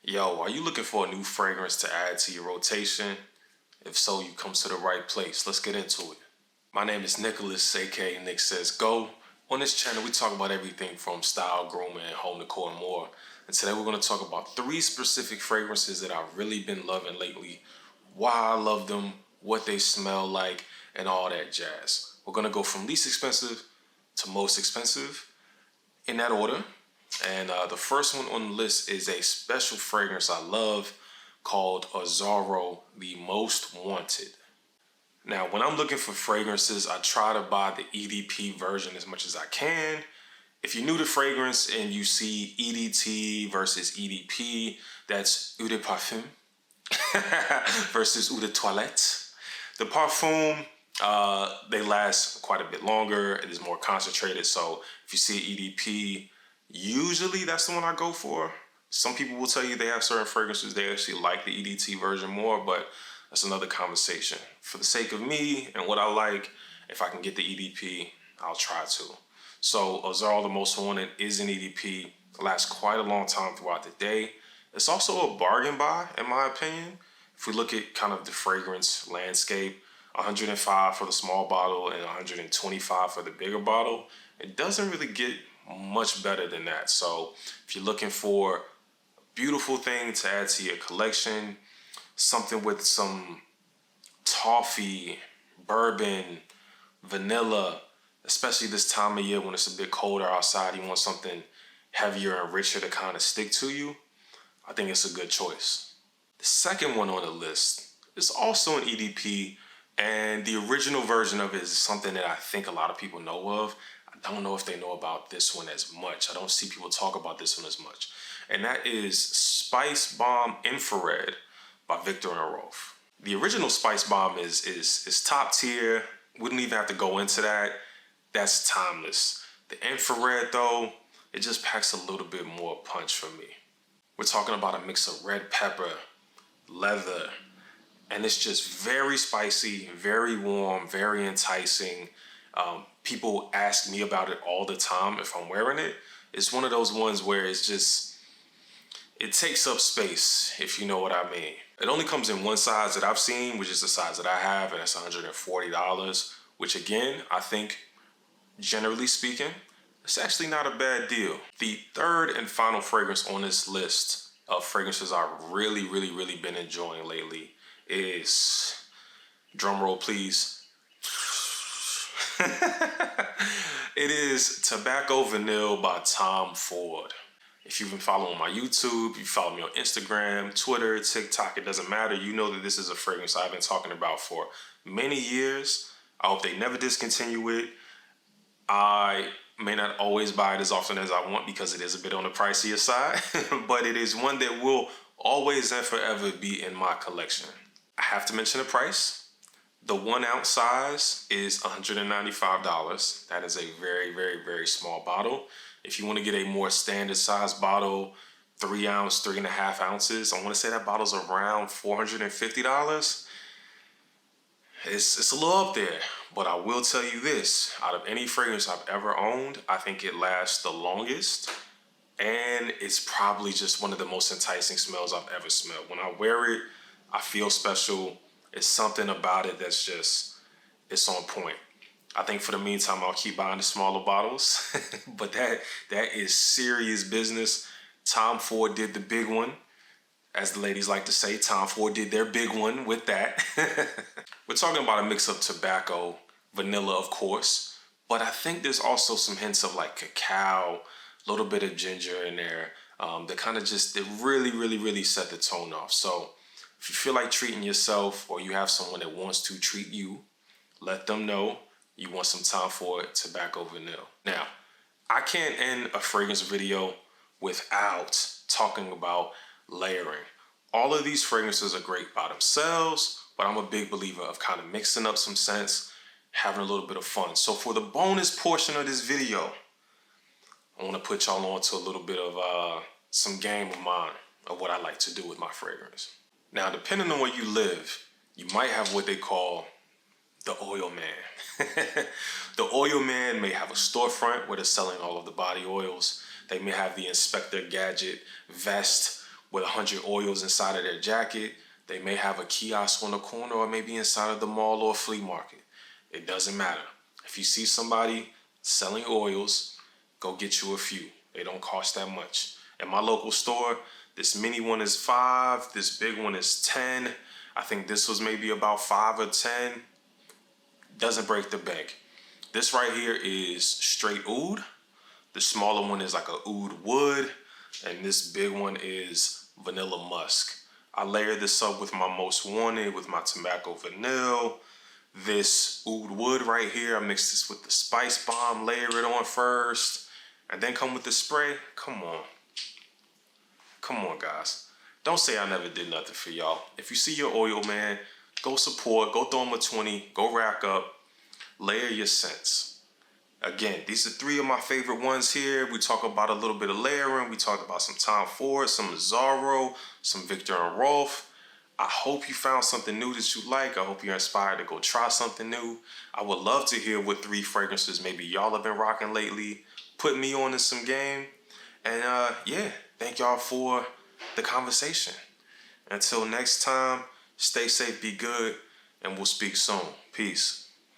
Yo, are you looking for a new fragrance to add to your rotation? If so, you come to the right place. Let's get into it. My name is Nicholas, aka Nick Says Go. On this channel, we talk about everything from style, grooming, home decor, and more. And today we're going to talk about 3 specific fragrances that I've really been loving lately, why I love them, what they smell like, and all that jazz. We're going to go from least expensive to most expensive in that order. And the first one on the list is a special fragrance I love called Azzaro, the Most Wanted. Now, when I'm looking for fragrances, I try to buy the EDP version as much as I can. If you're new to fragrance and you see EDT versus EDP, that's Eau de Parfum versus Eau de Toilette. The Parfum, they last quite a bit longer. It is more concentrated. So if you see EDP, usually that's the one I go for. Some people will tell you they have certain fragrances they actually like the EDT version more, but that's another conversation. For the sake of me and what I like, if I can get the EDP, I'll try to. So Azzaro, the Most Wanted, is an EDP. It lasts quite a long time throughout the day. It's also a bargain buy, in my opinion. If we look at kind of the fragrance landscape, 105 for the small bottle and 125 for the bigger bottle, it doesn't really get much better than that. So if you're looking for a beautiful thing to add to your collection, something with some toffee, bourbon, vanilla, especially this time of year when it's a bit colder outside, you want something heavier and richer to kind of stick to you, I think it's a good choice. The second one on the list is also an EDP, and the original version of it is something that I think a lot of people know of. I don't know if they know about this one as much. I don't see people talk about this one as much. And that is Spice Bomb Infrared by Viktor and Rolf. The original Spice Bomb is top tier. Wouldn't even have to go into that. That's timeless. The Infrared, though, it just packs a little bit more punch for me. We're talking about a mix of red pepper, leather, and it's just very spicy, very warm, very enticing. People ask me about it all the time if I'm wearing it. It's one of those ones where it's just, it takes up space, if you know what I mean. It only comes in one size that I've seen, which is the size that I have, and it's $140, which again, I think, generally speaking, it's actually not a bad deal. The third and final fragrance on this list of fragrances I've really been enjoying lately is, drumroll please, it is Tobacco Vanille by Tom Ford. If you've been following my YouTube, you follow me on Instagram, Twitter, TikTok, it doesn't matter. You know that this is a fragrance I've been talking about for many years. I hope they never discontinue it. I may not always buy it as often as I want because it is a bit on the pricier side, but it is one that will always and forever be in my collection. I have to mention the price. The 1 ounce size is $195. That is a very small bottle. If you want to get a more standard size bottle, 3 ounce, 3.5 ounces, I want to say that bottle's around $450. It's a little up there, but I will tell you this, out of any fragrance I've ever owned, I think it lasts the longest, and it's probably just one of the most enticing smells I've ever smelled. When I wear it, I feel special. It's something about it that's just, it's on point. I think for the meantime, I'll keep buying the smaller bottles, but that is serious business. Tom Ford did the big one. As the ladies like to say, Tom Ford did their big one with that. We're talking about a mix of tobacco, vanilla, of course, but I think there's also some hints of like cacao, a little bit of ginger in there, that kind of just, it really set the tone off. So if you feel like treating yourself or you have someone that wants to treat you, let them know you want some Tom Ford Tobacco Vanille. Now, I can't end a fragrance video without talking about layering. All of these fragrances are great by themselves, but I'm a big believer of kind of mixing up some scents, having a little bit of fun. So for the bonus portion of this video, I want to put y'all on to a little bit of some game of mine of what I like to do with my fragrance. Now, depending on where you live, you might have what they call the oil man. The oil man may have a storefront where they're selling all of the body oils. They may have the Inspector Gadget vest with 100 oils inside of their jacket. They may have a kiosk on the corner or maybe inside of the mall or flea market. It doesn't matter. If you see somebody selling oils, go get you a few. They don't cost that much. At my local store, this mini one is $5, this big one is $10. I think this was maybe about $5 or $10. Doesn't break the bank. This right here is straight oud. The smaller one is like a oud wood, and this big one is vanilla musk. I layer this up with my most wanted, with my tobacco vanille. This oud wood right here, I mix this with the spice bomb, layer it on first, and then come with the spray. Come on. Come on, guys. Don't say I never did nothing for y'all. If you see your oil man, go support, go throw him a 20, go rack up, layer your scents. Again, these are 3 of my favorite ones here. We talk about a little bit of layering. We talk about some Tom Ford, some Zorro, some Victor and Rolf. I hope you found something new that you like. I hope you're inspired to go try something new. I would love to hear what 3 fragrances maybe y'all have been rocking lately. Put me on in some game. And yeah, thank y'all for the conversation. Until next time, stay safe, be good, and we'll speak soon. Peace.